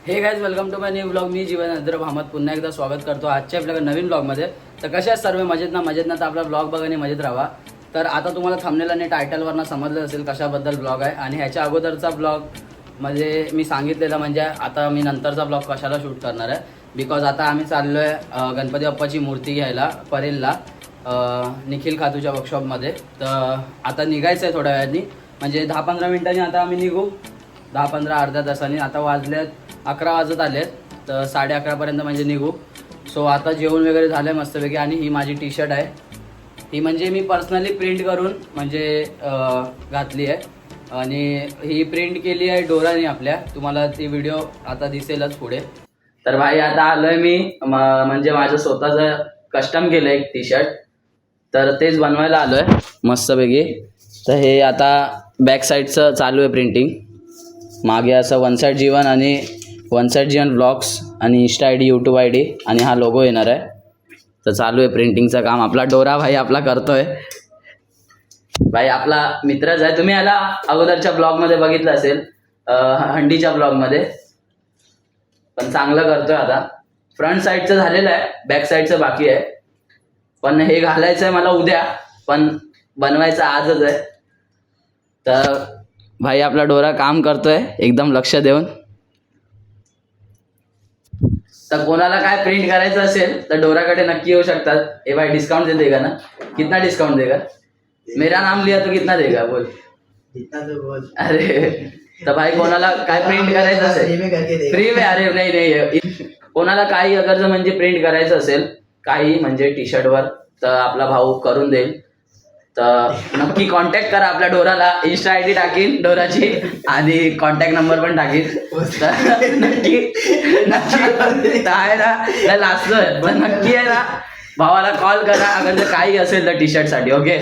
हे guys, welcome to my new blog. मी जीवन अद्रब अहमद पुन्हा एकदा स्वागत करतो आजच्या आपल्या नवीन ब्लॉगमध्ये. तर कशा सर्व मजेत ना तर आपला ब्लॉग बघा आणि मजेत राहा. तर आता तुम्हाला थंबनेल आणि टायटलवरनं समजलं असेल कशाबद्दल ब्लॉग आहे. आणि ह्याच्या अगोदरचा ब्लॉग म्हणजे मी सांगितलेलं म्हणजे आता मी नंतरचा ब्लॉग कशाला शूट करणार आहे. बिकॉज आता आम्ही चाललो आहे गणपती बाप्पाची मूर्ती घ्यायला परेलला निखिल खातूच्या वर्कशॉपमध्ये. तर आता निघायचं आहे थोड्या वेळाने, म्हणजे 10-15 मिनिटांनी आता आम्ही निघू. 10-15 अर्ध्या तासांनी. आता वाजल्यात 11 वाजत आले, तर 11:30पर्यंत म्हणजे निघू. सो आता जेवण वगैरे झालं आहे मस्तपैकी. आणि ही माझी टी शर्ट आहे, ही म्हणजे मी पर्सनली प्रिंट करून म्हणजे घातली आहे. आणि ही प्रिंट केली आहे डोराने आपल्या. तुम्हाला ती व्हिडिओ आता दिसेलच पुढे. तर भाई आता आलोय मी म्हणजे माझं स्वतःचं कस्टम केलं एक टी शर्ट, तर तेच बनवायला आलोय मस्तपैकी. तर हे आता बॅक साईडचं चालू आहे प्रिंटिंग. मागे असं वन साईड जीवन आणि वन साईड जीवन ब्लॉग्स आणि Insta I D, YouTube I D आणि हा लोगो येणार आहे. तर चालू आहे प्रिंटिंगचं काम. आपला डोरा भाई आपला करतोय. भाई आपला मित्रच आहे. तुम्ही याला अगोदरच्या ब्लॉगमध्ये बघितलं असेल, हंडीच्या ब्लॉगमध्ये. पण चांगलं करतोय आता. फ्रंट साईडचं झालेलं आहे, बॅक साईडचं बाकी आहे. पण हे घालायचं आहे मला उद्या, पण बनवायचं आजच आहे. तर भाई आपला डोरा काम करतोय एकदम लक्ष देऊन. तर कोणाला काय प्रिंट करायचं असेल तर डोराकडे नक्की येऊ शकतात. ए भाई डिस्काउंट दे देगा ना? कितना डिस्काउंट देगा? मेरा नाम लिया तो कितना देगा बोल. जितना तो बोल. अरे तर भाई कोणाला काय प्रिंट करायचं असेल फ्री में. अरे नाही, कोणाला काही अगर म्हणजे प्रिंट करायचं असेल काही म्हणजे टी शर्टवर, तर आपला भाऊ करून देईल. तर नक्की कॉन्टॅक्ट करा आपल्या डोराला. इंस्टा आय डी टाकीन डोराची आणि कॉन्टॅक्ट नंबर पण टाकीन. तर नक्की आहे ना लास्ट, पण नक्की आहे ना भावाला कॉल करा अगर जर काही असेल तर टी शर्टसाठी. ओके.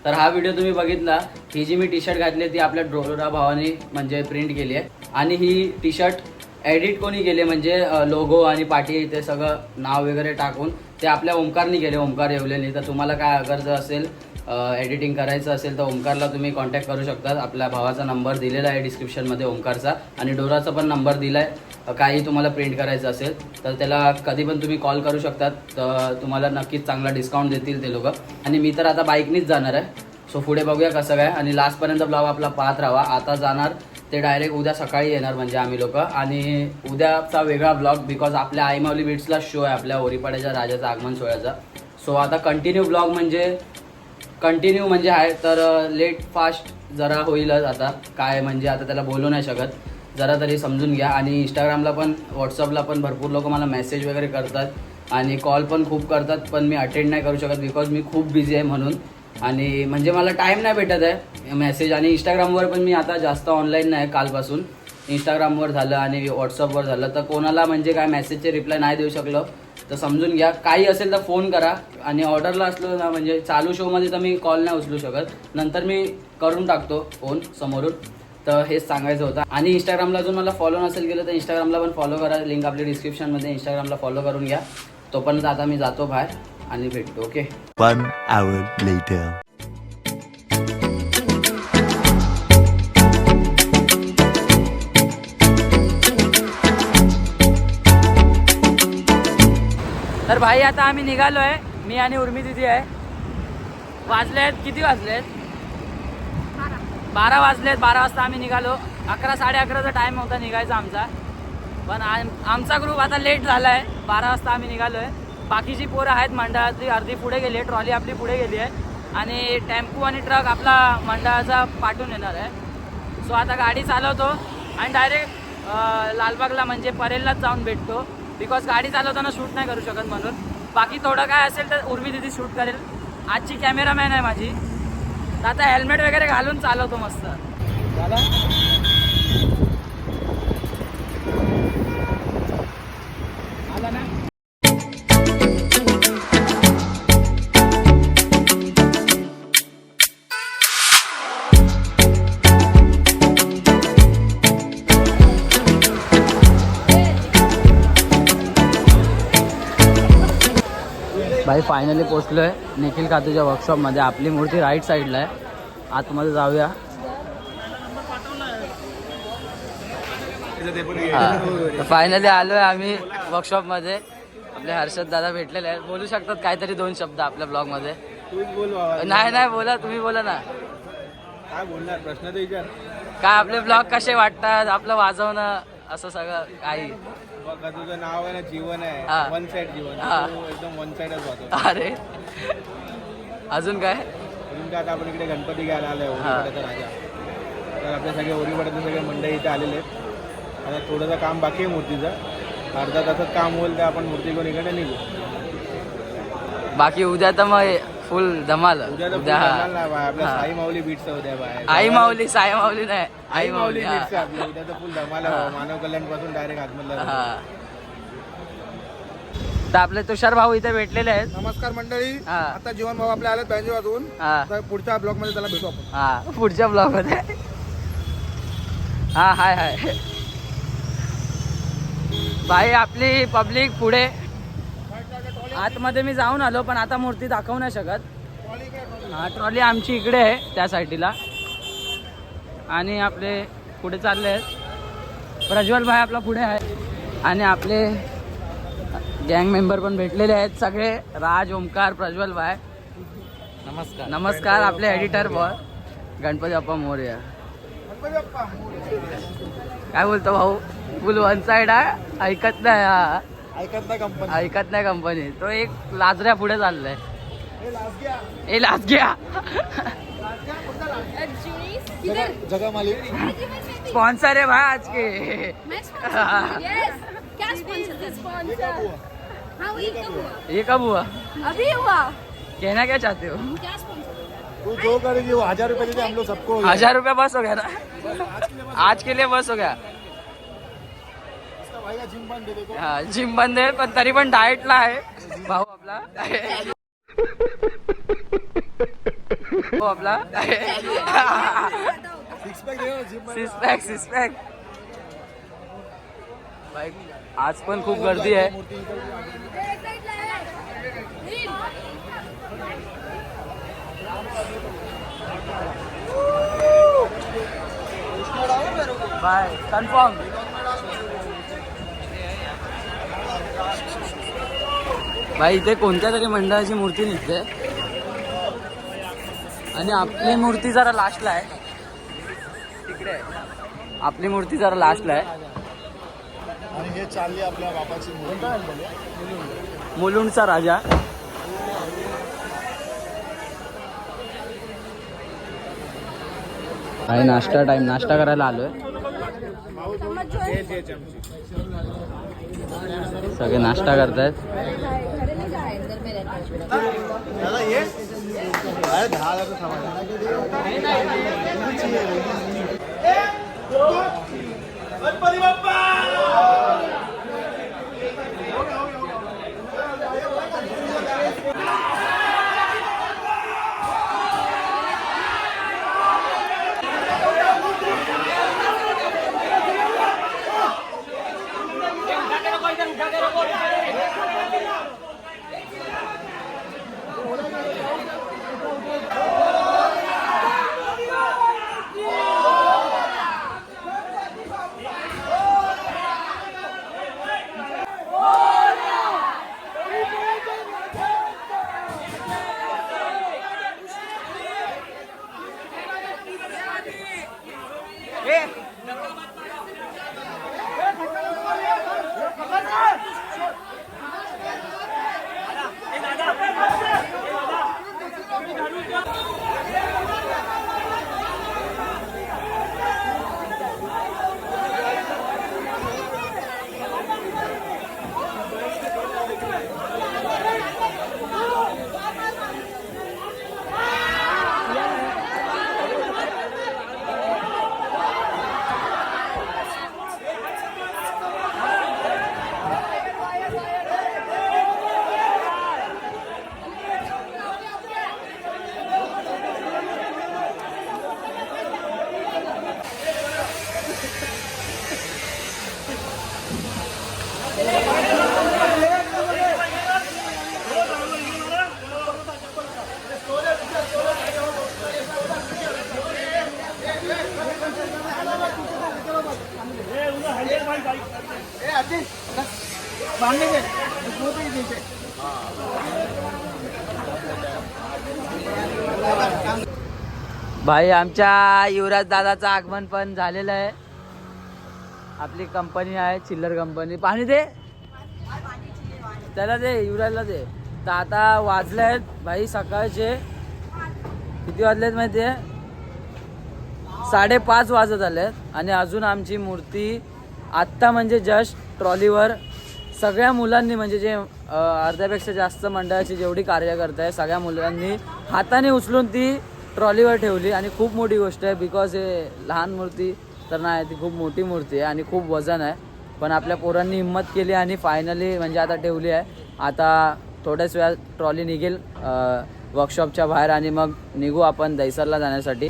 तर हा व्हिडिओ तुम्ही बघितला. ही जी मी टी शर्ट घातली ती आपल्या डोरा भावाने म्हणजे प्रिंट केली आहे. आणि ही टी शर्ट एडिट कोणी केले म्हणजे लोगो आणि पाठी ते सगळं नाव वगैरे टाकून ते आपल्या ओमकारनी केले, ओमकार येवलेनी. तर तुम्हाला काय अगर जर असेल एडिटिंग करायचं असेल तर ओमकारला तुम्ही कॉन्टॅक्ट करू शकता. आपल्या भावाचा नंबर दिलेला आहे डिस्क्रिप्शनमध्ये ओमकारचा, आणि डोराचा पण नंबर दिला आहे. काही तुम्हाला प्रिंट करायचं असेल तर त्याला कधी पण तुम्ही कॉल करू शकतात. तर तुम्हाला नक्कीच चांगला डिस्काउंट देतील ते लोक. आणि मी तर आता बाईकनीच जाणार आहे. सो पुढे बघूया कसं काय. आणि लास्टपर्यंत ब्लॉग आपला पाहत राहा. आता जाणार ते डायरेक्ट उद्या सकाळी येणार म्हणजे आम्ही लोक. आणि उद्याचा वेगळा ब्लॉग बिकॉज आपल्या आईमावली बीट्सला शो आहे आपल्या ओरीपाड्याच्या राजाचा आगमन सोहळ्याचा. सो आता कंटिन्यू ब्लॉग म्हणजे कंटिन्यू म्हणजे आहे. तर लेट फास्ट जरा होईलच आता. काय म्हणजे आता त्याला बोलू नाही शकत, जरा तरी समजून घ्या. आणि इंस्टाग्रामला पण व्हॉट्सअपला पण भरपूर लोक मला मेसेज वगैरे करतात आणि कॉल पण खूप करतात, पण मी अटेंड नाही करू शकत बिकॉज मी खूप बिझी आहे म्हणून. आणि म्हणजे मला टाईम नाही भेटत आहे मेसेज. आणि इंस्टाग्रामवर पण मी आता जास्त ऑनलाईन नाही कालपासून. इंस्टाग्रामवर झालं आणि व्हॉट्सअपवर झालं, तर कोणाला म्हणजे काय मेसेजचे रिप्लाय नाही देऊ शकलो तर समजून घ्या. काही असेल तर फोन करा. आणि ऑर्डरला असलो ना म्हणजे चालू शोमध्ये तर मी कॉल नाही उचलू शकत, नंतर मी करून टाकतो फोन समोरून. तर हेच सांगायचं होतं. आणि इंस्टाग्रामला अजून मला फॉलो नसेल केलं तर इंस्टाग्रामला पण फॉलो करा. लिंक आपली डिस्क्रिप्शनमध्ये. इंस्टाग्रामला फॉलो करून घ्या. तोपर्यंत आता मी जातो बाहेर आणि भेटतो. ओके. 1 hour later. तर भाई आता आम्ही निघालो आहे, मी आणि उर्मी दिदी आहे. वाजलेत किती वाजलेत? 12 वाजलेत. 12 वाजता आम्ही निघालो. 11-11:30चा टाईम होता निघायचा आमचा. पण आमचा ग्रुप आता लेट झाला आहे. 12 वाजता आम्ही निघालो आहे. बाकीची पोरं आहेत मंडळातली, अर्धी पुढे गेली आहे. ट्रॉली आपली पुढे गेली आहे आणि टेम्पो आणि ट्रक आपला मंडळाचा पाठवून येणार आहे. सो आता गाडी चालवतो आणि डायरेक्ट लालबागला म्हणजे परेललाच जाऊन भेटतो. बिकॉज गाडी चालवताना शूट नाही करू शकत म्हणून. बाकी थोडं काय असेल तर उर्मी दिदी शूट करेल. आजची कॅमेरामॅन आहे माझी. तर आता हेल्मेट वगैरे घालून चालवतो मस्त. झालं आला ना. भाई फायनली पोचलो आहे निखिल खातूच्या वर्कशॉपमध्ये. आपली मूर्ती राईट साईडला आहे. आतमध्ये जाऊया. घ्यायचं ते पण घ्यायचं. फायनली आलोय आम्ही वर्कशॉप मध्ये. आपले हर्षद दादा भेटलेले आहेत. बोलू शकतात काहीतरी 2 शब्द आपल्या ब्लॉग मध्ये. तूच बोल बाबा. नाही बोला, तुम्ही बोला ना. काय बोलणार, प्रश्न तर विचार. काय आपले ब्लॉग कसे वाटतात, आपलं वाजवणं असं सगळं काही. बघा तुझं नाव आहे ना जीवन हा. आहे, वन साइड जीवन. हा. तू एकदम वन साइडच होतो. अरे अजून काय. म्हणून का आता आपण इकडे गणपती घ्यायला आलोय हा. ओरीपाड्याचा राजा. तर आपले सगळे ओरीपाड्याचे सगळे मंडळी इथे आलेले आहेत. आता थोडंसं काम बाकी आहे मूर्तीचं. अर्धा तासात काम होईल तर आपण मूर्ती घेऊन इकडे निघू. बाकी उद्या तर मग फुल धमाल. उद्या तर उद्या जमणार नाही बाय. आपल्या हा. साई माऊली बीट्स उद्या बाय. आई माऊली, साई माऊली नाही, आई माऊली. बीट्स आपल्या उद्या तर फुल धमाल आहे. मानव कल्याण पासून डायरेक्ट आतमधला. हा. तर आपले तुषार भाऊ इथे भेटलेले आहेत. नमस्कार मंडळी. हा. आता जीवन भाऊ आपले आले बँजो वाजवून. हा आता पुढच्या ब्लॉग मध्ये त्याला भेटू आपण. हा पुढच्या ब्लॉग मध्ये. हा हाय. भाई आपली पब्लिक पुढे. आतमध्ये मी जाऊन आलो पण आता मूर्ती दाखवू नाही शकत. हा ट्रॉली आमची इकडे आहे त्या साईडला. आणि आपले पुढे चालले आहेत. प्रज्वल भाई आपला पुढे आहे. आणि आपले गँग मेंबर पण भेटलेले आहेत सगळे. राज, ओमकार, प्रज्वल भाई नमस्कार. आपले एडिटर बॉय गणपती बाप्पा मोरया. काय बोलतो भाऊ, फुल वन साइड आहे. ऐकत नाही हा. ऐकत नाही कंपनी. तो एक लाजऱ्या पुढे चाललाय. ए लाज गया. जगा मालिक स्पॉन्सर है भाई आज के. क्या स्पॉन्सर? हाँ वही कब हुआ? ये कब हुआ, अभी हुआ। कहना क्या चाहते हो. क्या स्पॉन्सर? तू जो करेगी वो 1000 रुपए देते हम लोग सबको. 1000 रुपया बस हो गया ना. आज के लिए बस हो गया. भाई का जिम बंद दे देखो. हा जिम बंद आहे पण तरी पण डाएटला आहे भाऊ आपला. हो आपला six pack the gym. Six pack. भाई आज पण खूप गर्दी आहे. By confirm. भाई इथे कोणत्या तरी मंडळाची मूर्ती निघते आणि आपली मूर्ती जरा लास्टला आहे. तिकडे आहे. आपली मूर्ती जरा लास्टला आहे. आणि हे चालली आपल्या बापाची मूर्ती. मुलुंडचा राजा. आहे नाश्ता टाइम. नाश्ता करायला आलोय. सगळे नाश्ता करतायत. दादा ये. अरे 10,000 सामान. गणपती बाप्पा. भाई आमच्या युवराज दादाचं आगमन पण झालेलं आहे. आपली कंपनी आहे चिल्लर कंपनी. पाणी दे त्याला, दे युवराजला दे. तर आता वाजले आहेत भाई सकाळचे किती वाजलेत माहिती आहे, 5:30 वाजत आलेत. आणि अजून आमची मूर्ती आत्ता म्हणजे जस्ट ट्रॉलीवर सगळ्या मुलांनी म्हणजे जे अर्ध्यापेक्षा जास्त मंडळाची जेवढी कार्यकर्ते आहे सगळ्या मुलांनी हाताने उचलून ती ट्रॉलीवर ठेवली. आणि खूप मोठी गोष्ट आहे बिकॉज हे लहान मूर्ती तर नाही, ती खूप मोठी मूर्ती आहे आणि खूप वजन आहे. पण आपल्या पोरांनी हिंमत केली आणि फायनली म्हणजे आता ठेवली आहे. आता थोड्याच वेळात ट्रॉली निघेल वर्कशॉपच्या बाहेर आणि मग निघू आपण दहिसरला जाण्यासाठी.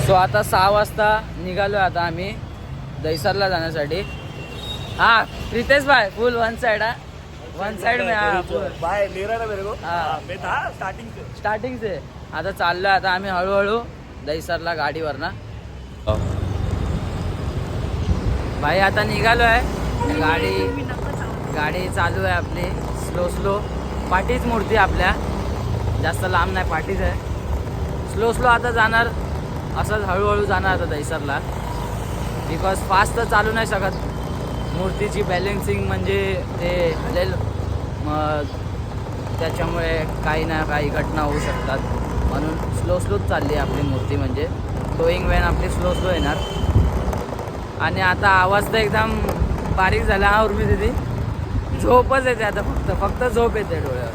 सो आता 6 वाजता निघालो आता आम्ही दहिसरला जाण्यासाठी. हाँ रितेश भाई फुल वन साइड है, वन साइड में बाय ले रहा था मेरे को। हाँ मैं था स्टार्टिंग से। स्टार्टिंग से. आता चाललोय आता आम्ही हळूहळू दहिसरला गाडीवर ना. भाई आता निघालो आहे. गाडी चालू आहे आपली स्लो स्लो. पाठीच मूर्ती आपल्या, जास्त लांब नाही, पाठीच आहे. स्लो स्लो आता जाणार, असंच हळूहळू जाणार आता दहिसरला. बिकॉज फास्ट तर चालू नाही शकत. मूर्तीची बॅलेन्सिंग म्हणजे ते हलेल, मग त्याच्यामुळे काही ना काही घटना होऊ शकतात. म्हणून स्लो स्लोच चालली आहे आपली मूर्ती. म्हणजे टोईंग व्हॅन आपली स्लो स्लो येणार. आणि आता आवाज तर एकदम बारीक झाला. हा उर्मी दिदी झोपच येते आता, फक्त झोप येते डोळ्यावर.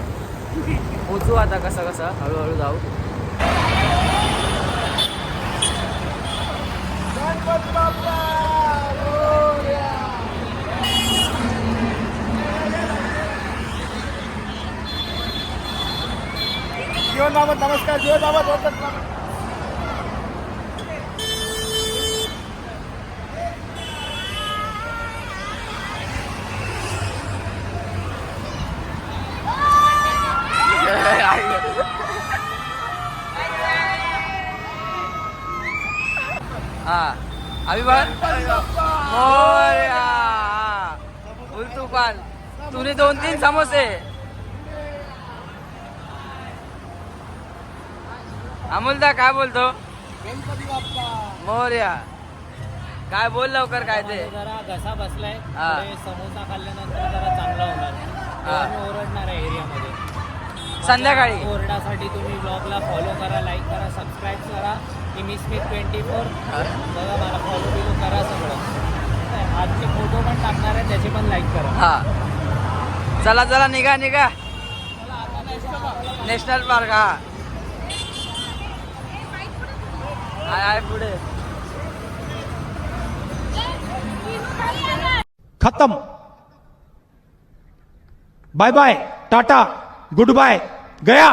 पोचू आता कसं हळूहळू जाऊ. जीवन बाबत नमस्कार. जीवन बाबत हाँ अभी बात मोरया. फुल तूफान. तूने 2-3 समोसे. अमोलदा काय बोलतो? मोरया. काय बोल लवकर. काय ते जरा घसा बसलाय. हा. पुढे समोसा खाल्ल्यानंतर जरा चांगला होणार. हा. मी ओरडणार आहे एरियामध्ये. संध्याकाळी. ओरडासाठी तुम्ही ब्लॉगला फॉलो करा, लाईक करा, सबस्क्राईब करा. मी स्मिथ 24 बघा, मला फॉलो बिलो करा सगळं. आजचे फोटो पण टाकणार आहे, त्याचे पण लाईक करा. हा चला निघा. National park. हा आहे पुढे. खत्म. Bye bye, tata, good bye, गया.